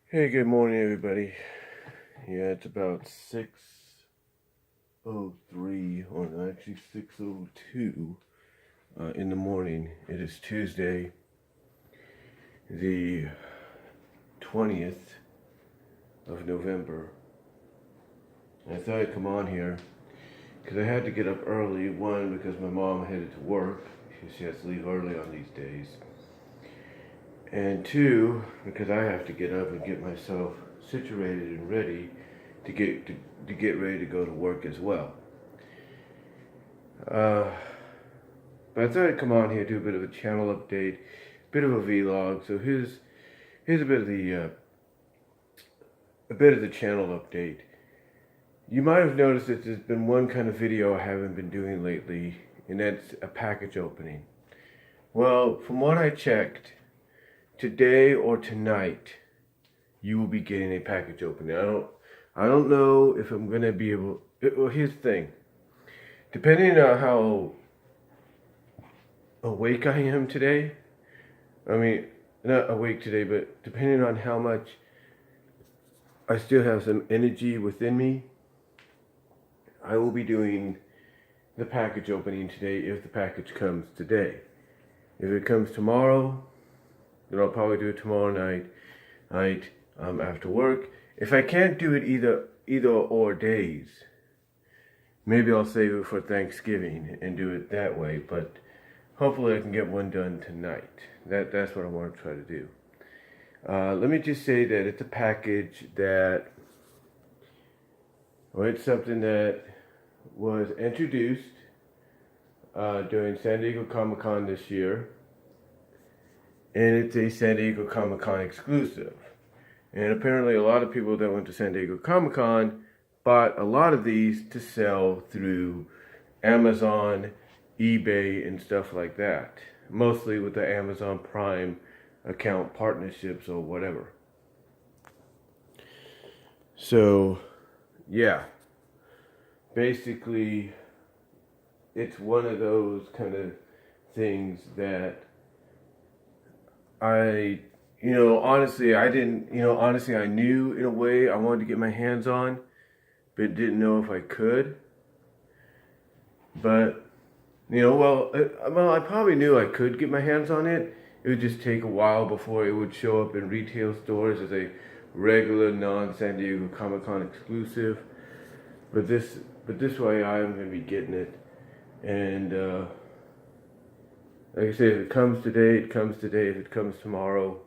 Hey, good morning, everybody. Yeah, it's about 6:03, or actually 6:02 in the morning. It is Tuesday, the 20th of November. And I thought I'd come on here because I had to get up early. One, because my mom headed to work. She has to leave early on these days. And two, because I have to get up and get myself situated and ready to get ready to go to work as well. Uh, but I thought I'd come on here do a bit of a channel update, bit of a vlog. So here's a bit of the channel update. You might have noticed that there's been one kind of video I haven't been doing lately, and that's a package opening. Well, from what I checked, today or tonight, you will be getting a package opening. I don't know if I'm gonna be able. Well, here's the thing. Depending on how awake I am today, I mean, not awake today, but depending on how much I still have some energy within me, I will be doing the package opening today if the package comes today. If it comes tomorrow, then I'll probably do it tomorrow night after work. If I can't do it either or days, maybe I'll save it for Thanksgiving and do it that way. But hopefully I can get one done tonight. That's what I want to try to do. Let me just say that it's a package it's something that was introduced during San Diego Comic-Con this year. And it's a San Diego Comic-Con exclusive. And apparently a lot of people that went to San Diego Comic-Con bought a lot of these to sell through Amazon, eBay, and stuff like that. Mostly with the Amazon Prime account partnerships or whatever. So, yeah. Basically, it's one of those kind of things that honestly, I knew in a way I wanted to get my hands on, but didn't know if I could. But, I probably knew I could get my hands on it. It would just take a while before it would show up in retail stores as a regular non-San Diego Comic-Con exclusive. But this way I am going to be getting it. And, like I said, if it comes today, it comes today. If it comes tomorrow,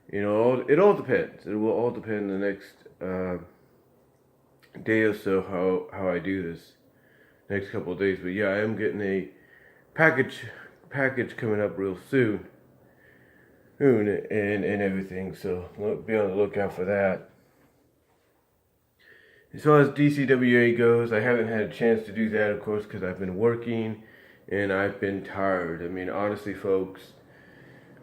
it all depends. It will all depend the next day or so how I do this next couple of days. But yeah, I am getting a package coming up real soon and everything. So be on the lookout for that. As far as DCWA goes, I haven't had a chance to do that, of course, because I've been working and I've been tired. I mean, honestly, folks,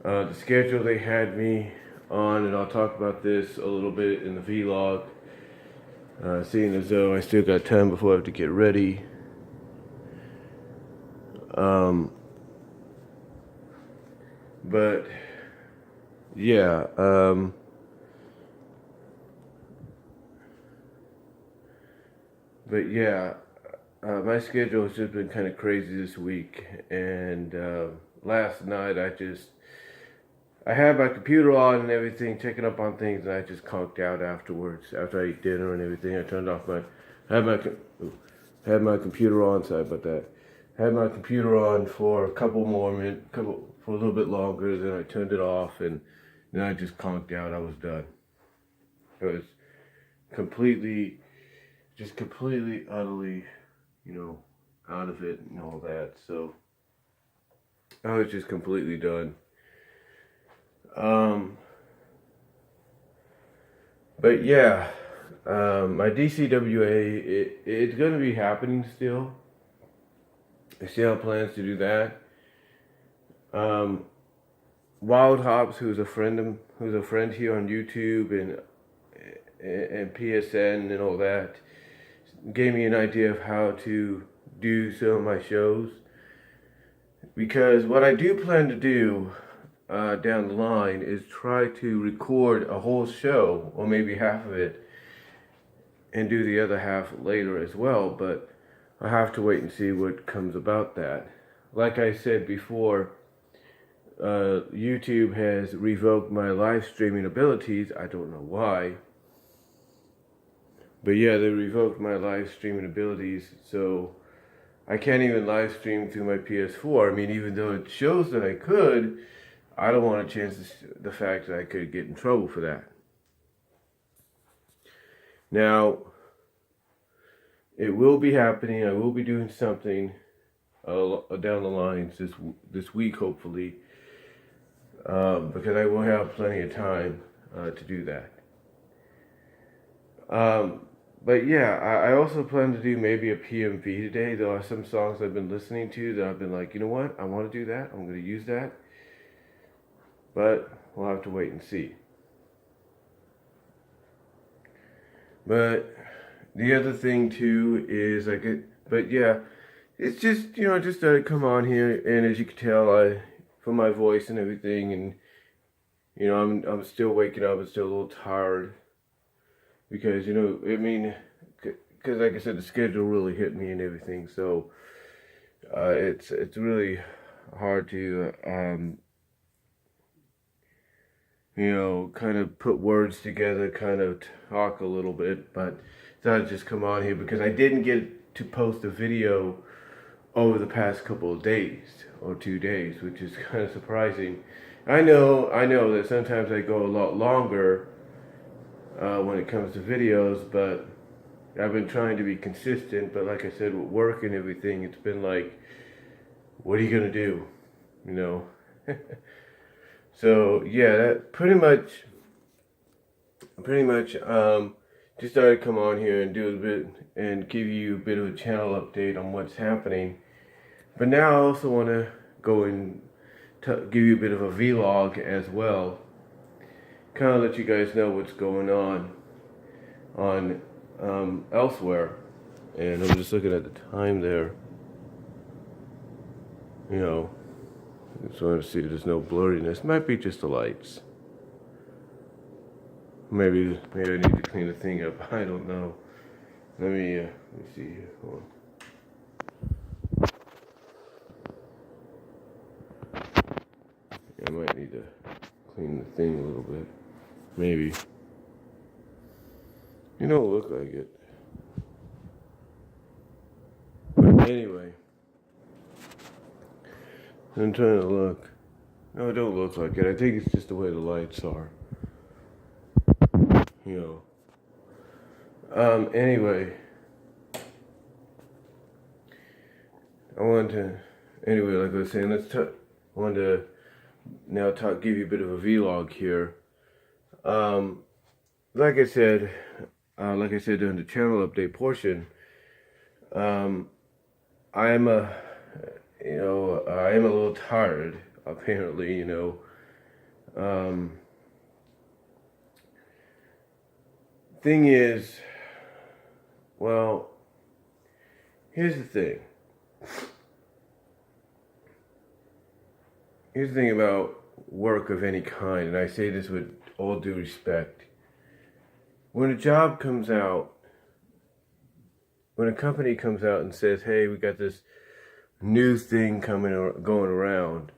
the schedule they had me on, and I'll talk about this a little bit in the vlog, seeing as though I still got time before I have to get ready. But yeah, my schedule has just been kind of crazy this week, and last night I had my computer on and everything, checking up on things, and I just conked out afterwards. After I ate dinner and everything, I turned off had my computer on. Sorry about that. Had my computer on for a couple more minutes, for a little bit longer. Then I turned it off, and then I just conked out. I was done. It was completely, utterly, out of it and all that. So I was just completely done. But yeah, my DCWA, it's going to be happening still. I still have plans to do that. Wild Hops, who's a friend here on YouTube and PSN and all that, gave me an idea of how to do some of my shows. Because what I do plan to do down the line is try to record a whole show, or maybe half of it, and do the other half later as well, but I have to wait and see what comes about that. Like I said before, YouTube has revoked my live streaming abilities. I don't know why. But yeah, they revoked my live streaming abilities, so I can't even live stream through my PS4. I mean, even though it shows that I could, I don't want to chance the fact that I could get in trouble for that. Now, it will be happening. I will be doing something down the lines this week, hopefully, because I will have plenty of time to do that. But yeah, I also plan to do maybe a PMV today. There are some songs I've been listening to that I've been like, you know what, I want to do that. I'm going to use that. But we'll have to wait and see. But the other thing too is but yeah, it's just, I just thought I'd come on here, and as you can tell, from my voice and everything, and I'm still waking up. I'm still a little tired because because like I said, the schedule really hit me and everything. So it's really hard to kind of put words together, kind of talk a little bit, but thought I'd just come on here because I didn't get to post a video over the past couple of days or 2 days, which is kind of surprising. I know that sometimes I go a lot longer when it comes to videos, but I've been trying to be consistent. But like I said, with work and everything, it's been like, what are you gonna do? So yeah, that pretty much just thought I'd come on here and do a bit and give you a bit of a channel update on what's happening. But now I also want to go and give you a bit of a vlog as well, kind of let you guys know what's going on elsewhere. And I'm just looking at the time there. Just want to see if there's no blurriness. Might be just the lights. Maybe I need to clean the thing up. I don't know. Let me see here. Hold on. I might need to clean the thing a little bit. Maybe. You don't look like it. But anyway. I'm trying to look. No, it don't look like it. I think it's just the way the lights are. Anyway. Like I was saying, I wanted to now give you a bit of a vlog here. Like I said during the channel update portion, I am a little tired, apparently, Thing is, well, here's the thing. Here's the thing about work of any kind, and I say this with all due respect. When a job comes out, when a company comes out and says, hey, we got this new thing going around.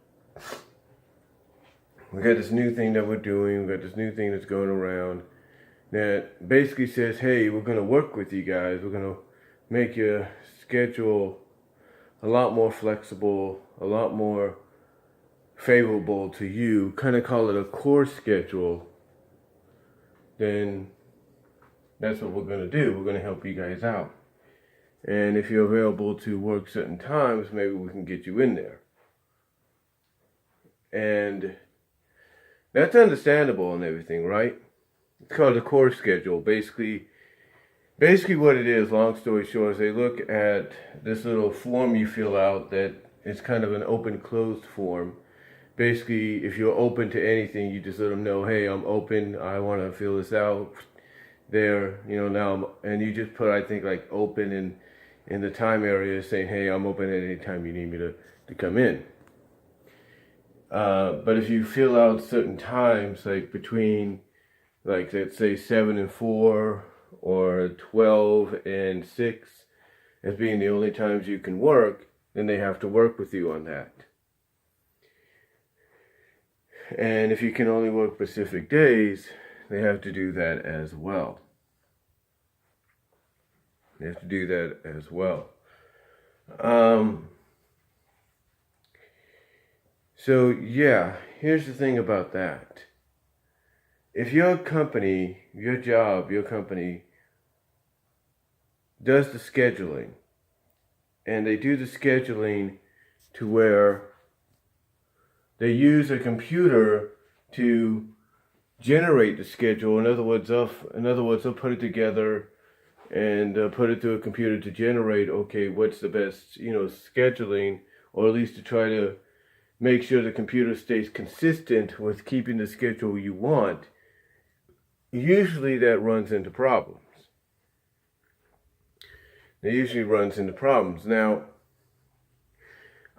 We got this new thing that we're doing. We got this new thing that's going around that basically says, hey, we're going to work with you guys. We're going to make your schedule a lot more flexible, a lot more favorable to you. Kind of call it a core schedule. Then that's what we're going to do. We're going to help you guys out. And if you're available to work certain times, maybe we can get you in there. And that's understandable and everything, right? It's called a core schedule. Basically what it is, long story short, is they look at this little form you fill out that is kind of an open-closed form. Basically, if you're open to anything, you just let them know, hey, I'm open, I want to fill this out. There, now, and you just put, I think, like open in the time area, saying, hey, I'm open at any time you need me to come in. But if you fill out certain times, like between, like let's say 7 and 4 or 12 and 6 as being the only times you can work, then they have to work with you on that. And if you can only work specific days, they have to do that as well. They have to do that as well. So yeah, here's the thing about that. If your company, your job, your company does the scheduling, and they do the scheduling to where they use a computer to generate the schedule. In other words, they'll put it together and put it through a computer to generate, okay, what's the best, scheduling, or at least to try to make sure the computer stays consistent with keeping the schedule you want. Usually that runs into problems. Now,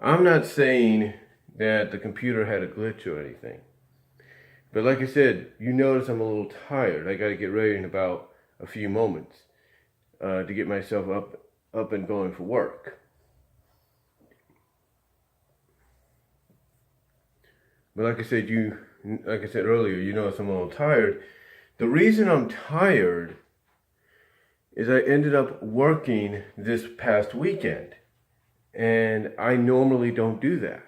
I'm not saying that the computer had a glitch or anything. But like I said, you notice I'm a little tired. I got to get ready in about a few moments to get myself up and going for work. But like I said earlier, you notice I'm a little tired. The reason I'm tired is I ended up working this past weekend. And I normally don't do that.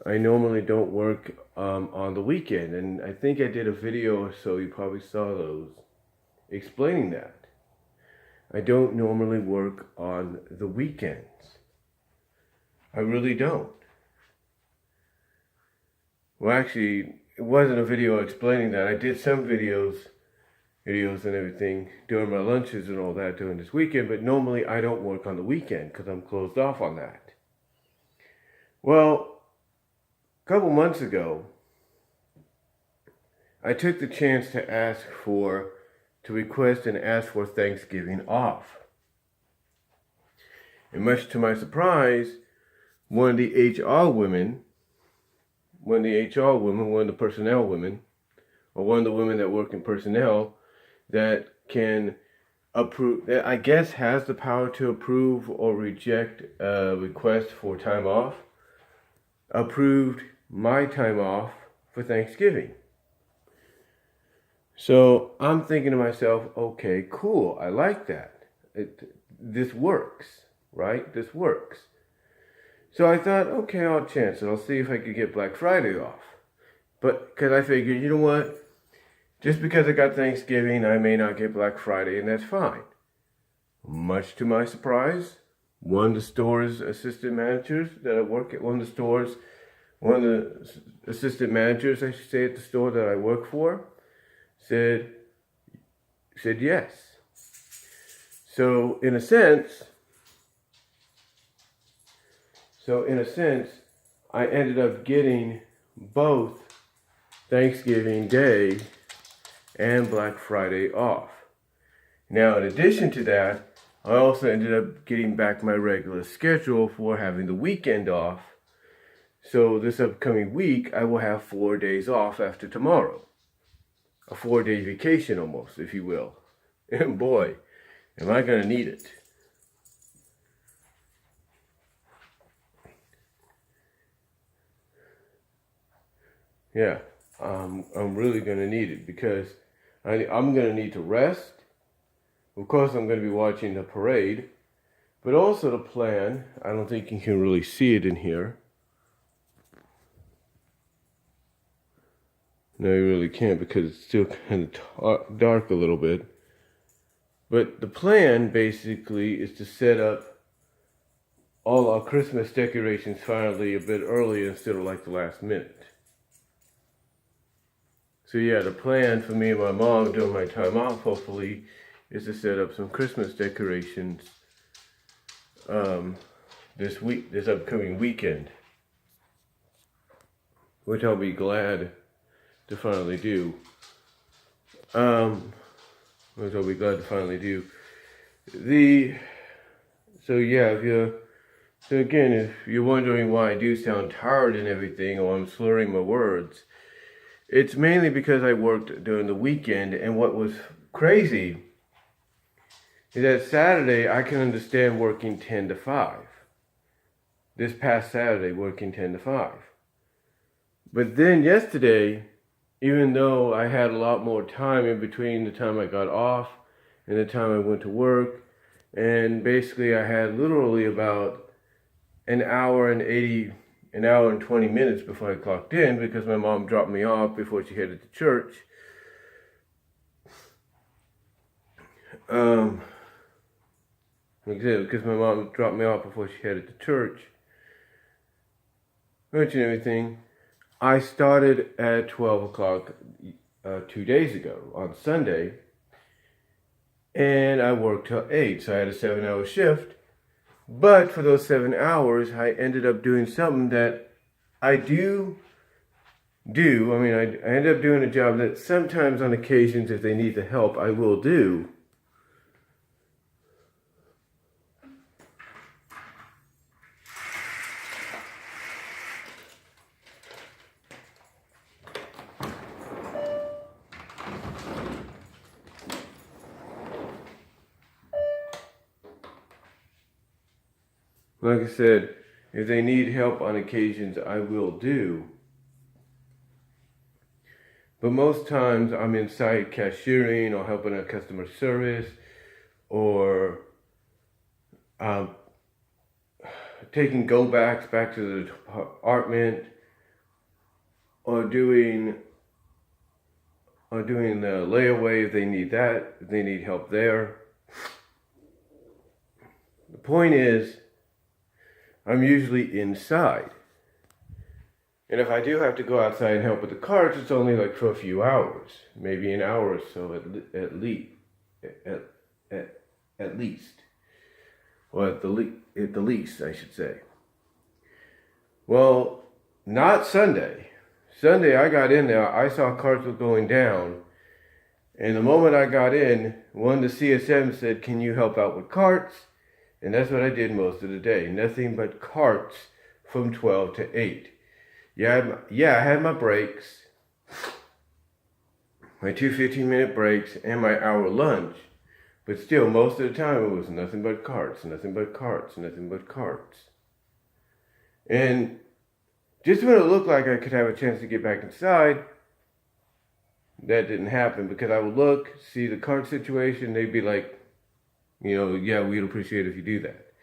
I normally don't work on the weekend. And I think I did a video or so, you probably saw those, explaining that. I don't normally work on the weekends. I really don't. Well, actually, it wasn't a video explaining that. I did some videos and everything during my lunches and all that during this weekend, but normally I don't work on the weekend because I'm closed off on that. Well, a couple months ago, I took the chance to request and ask for Thanksgiving off. And much to my surprise, one of the personnel women, one of the personnel women, or one of the women that work in personnel that can approve, that I guess has the power to approve or reject a request for time off, approved my time off for Thanksgiving. So I'm thinking to myself, okay, cool, I like that. This works, right? This works. So I thought, okay, I'll chance it. I'll see if I could get Black Friday off. But because I figured, you know what? Just because I got Thanksgiving, I may not get Black Friday, and that's fine. Much to my surprise, one of the store's assistant managers that I work at, one of the assistant managers, I should say, at the store that I work for, said yes. So in a sense, I ended up getting both Thanksgiving Day and Black Friday off. Now, in addition to that, I also ended up getting back my regular schedule for having the weekend off. So this upcoming week, I will have 4 days off after tomorrow. A 4-day vacation almost, if you will. And boy, am I going to need it. Yeah, I'm really going to need it because I'm going to need to rest. Of course, I'm going to be watching the parade, but also to plan. I don't think you can really see it in here. No, you really can't because it's still kind of dark a little bit. But the plan basically is to set up all our Christmas decorations finally a bit early instead of like the last minute. So yeah, the plan for me and my mom during my time off, hopefully, is to set up some Christmas decorations this upcoming weekend, which I'll be glad to finally do. Which I'll be glad to finally do. So yeah, if you're So again, if you're wondering why I do sound tired and everything, or I'm slurring my words, it's mainly because I worked during the weekend, and what was crazy is that Saturday I can understand working 10 to 5. This past Saturday, working 10 to 5. But then yesterday, even though I had a lot more time in between the time I got off and the time I went to work, and basically I had literally about an hour and 20 minutes before I clocked in, because my mom dropped me off before she headed to church. Like I said, because my mom dropped me off before she headed to church, and everything, I started at 12 o'clock 2 days ago on Sunday, and I worked till 8, so I had a 7-hour shift. But for those 7 hours, I ended up doing something that I do. I ended up doing a job that sometimes on occasions, if they need the help, I will do. Like I said, if they need help on occasions, I will do. But most times I'm inside cashiering or helping a customer service, or taking go-backs back to the department, or doing the layaway if they need that, if they need help there. The point is, I'm usually inside. And if I do have to go outside and help with the carts, it's only like for a few hours, maybe an hour or so at least, or at the least, I should say. Well, not Sunday. Sunday I got in there, I saw carts were going down, and the moment I got in, one of the CSM said, "Can you help out with carts?" And that's what I did most of the day. Nothing but carts from 12 to 8. Yeah, I had my breaks, my 2 15-minute breaks, and my hour lunch. But still, most of the time it was nothing but carts, nothing but carts, nothing but carts. And just when it looked like I could have a chance to get back inside, that didn't happen, because I would look, see the cart situation, they'd be like, yeah, we'd appreciate it if you do that.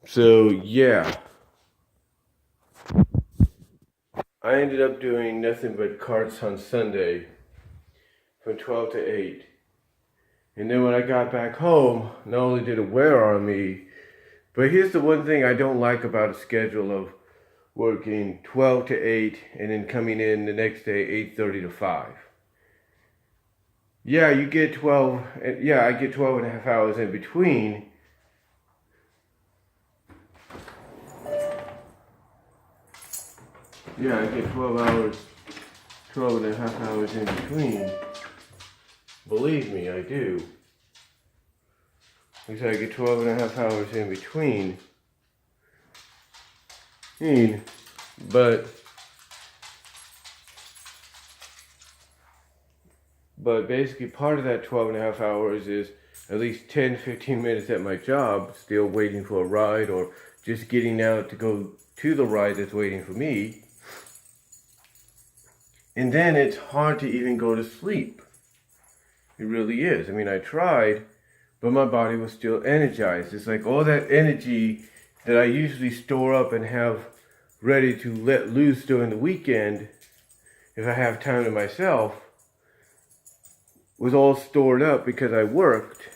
So, yeah. I ended up doing nothing but carts on Sunday from 12 to 8. And then when I got back home, not only did it wear on me, but here's the one thing I don't like about a schedule of working 12 to 8 and then coming in the next day 8:30 to 5. Yeah, you get 12, I get 12 and a half hours in between. Yeah, I get 12 and a half hours in between. Believe me, I do. Because I get 12 and a half hours in between. But basically part of that 12 and a half hours is at least 10, 15 minutes at my job, still waiting for a ride, or just getting out to go to the ride that's waiting for me. And then it's hard to even go to sleep. It really is. I tried, but my body was still energized. It's like all that energy that I usually store up and have ready to let loose during the weekend, if I have time to myself, was all stored up because I worked.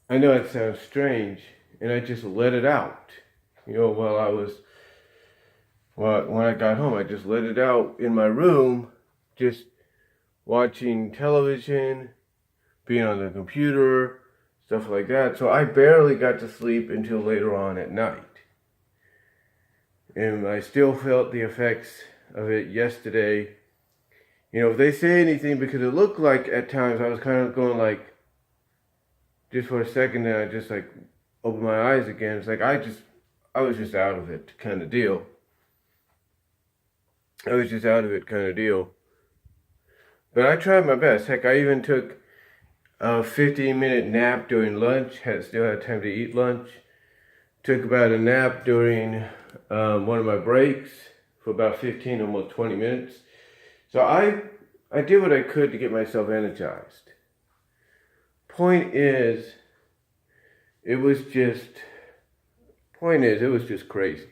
I know it sounds strange, and I just let it out. When I got home, I just let it out in my room, just watching television, being on the computer, stuff like that. So I barely got to sleep until later on at night. And I still felt the effects of it yesterday. If they say anything, because it looked like at times I was kind of going like, just for a second, then I just like opened my eyes again. It's like I was just out of it kind of deal. I was just out of it kind of deal. But I tried my best. Heck, I even took a 15-minute nap during lunch. Still had time to eat lunch. Took about a nap during one of my breaks for about 15, almost 20 minutes. So I did what I could to get myself energized. Point is, it was just crazy.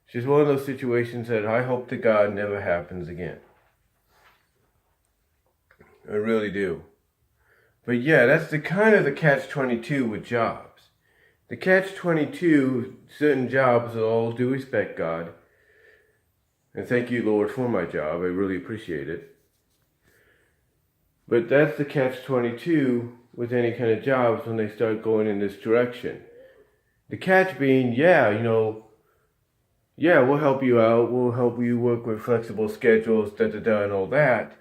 It's just one of those situations that I hope to God never happens again. I really do. But yeah, that's the kind of the catch-22 with jobs. The catch-22, certain jobs, with all due respect, God, and thank you, Lord, for my job. I really appreciate it. But that's the catch-22 with any kind of jobs when they start going in this direction. The catch being, we'll help you out. We'll help you work with flexible schedules, and all that.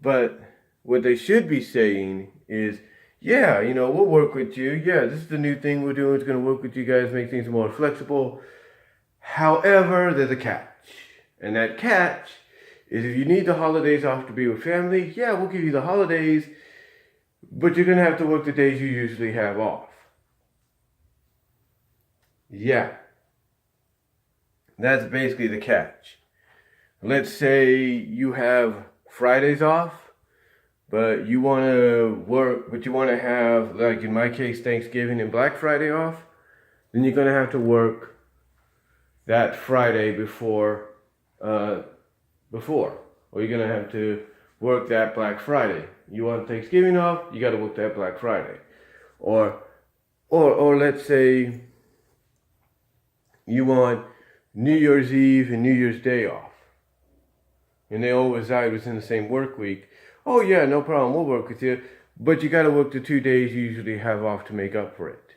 But what they should be saying is, we'll work with you. Yeah, this is the new thing we're doing. It's going to work with you guys, make things more flexible. However, there's a catch. And that catch is if you need the holidays off to be with family, we'll give you the holidays, but you're going to have to work the days you usually have off. Yeah. That's basically the catch. Let's say you have Fridays off, but you want to work, but you want to have, like in my case, Thanksgiving and Black Friday off, then you're going to have to work that Friday before, or you're going to have to work that Black Friday. You want Thanksgiving off, you got to work that Black Friday. Or let's say you want New Year's Eve and New Year's Day off, and they all reside within the same work week. Oh yeah, no problem, we'll work with you, but you got to work the 2 days you usually have off to make up for it.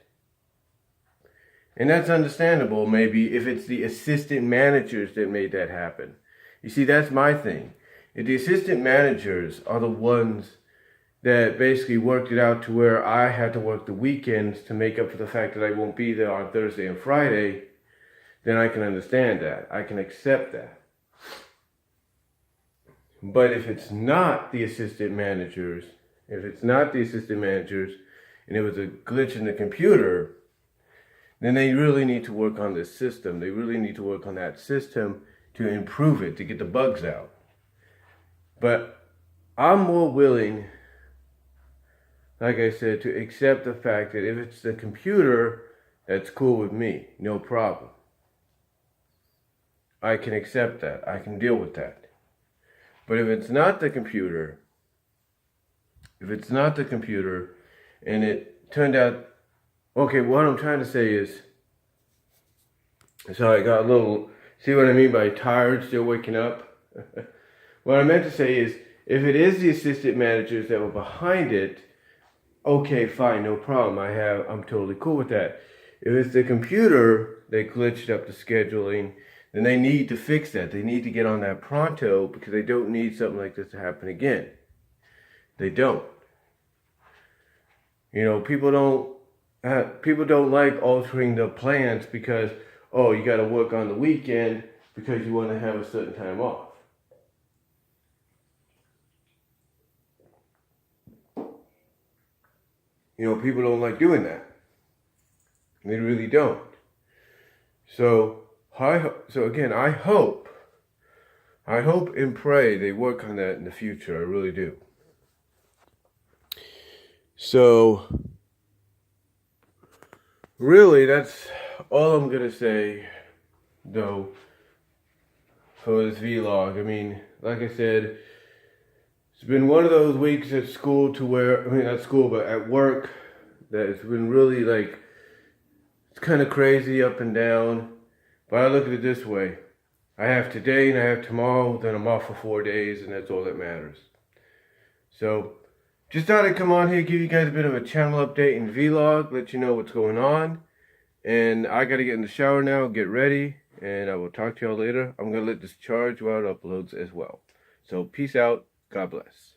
And that's understandable, maybe, if it's the assistant managers that made that happen. You see, that's my thing. If the assistant managers are the ones that basically worked it out to where I had to work the weekends to make up for the fact that I won't be there on Thursday and Friday, then I can understand that. I can accept that. But if it's not the assistant managers, and it was a glitch in the computer, then they really need to work on this system. They really need to work on that system to improve it, to get the bugs out. But I'm more willing, like I said, to accept the fact that if it's the computer, that's cool with me, no problem. I can accept that. I can deal with that. But if it's not the computer, and it turned out, okay, what I'm trying to say is, so I got a little, see what I mean by tired, still waking up? What I meant to say is, if it is the assistant managers that were behind it, okay, fine, no problem. I'm totally cool with that. If it's the computer that glitched up the scheduling, then they need to fix that. They need to get on that pronto because they don't need something like this to happen again. They don't. People don't like altering the plans because, you got to work on the weekend because you want to have a certain time off. People don't like doing that. They really don't. So again, I hope and pray they work on that in the future. I really do. So, really, that's all I'm going to say, though, for this vlog. I mean, like I said, it's been one of those weeks at school not school, but at work, that it's been really it's kind of crazy up and down. But I look at it this way. I have today and I have tomorrow, then I'm off for 4 days, and that's all that matters. So, just thought I'd come on here, give you guys a bit of a channel update and vlog, let you know what's going on. And I gotta get in the shower now, get ready, and I will talk to y'all later. I'm gonna let this charge while it uploads as well. So, peace out. God bless.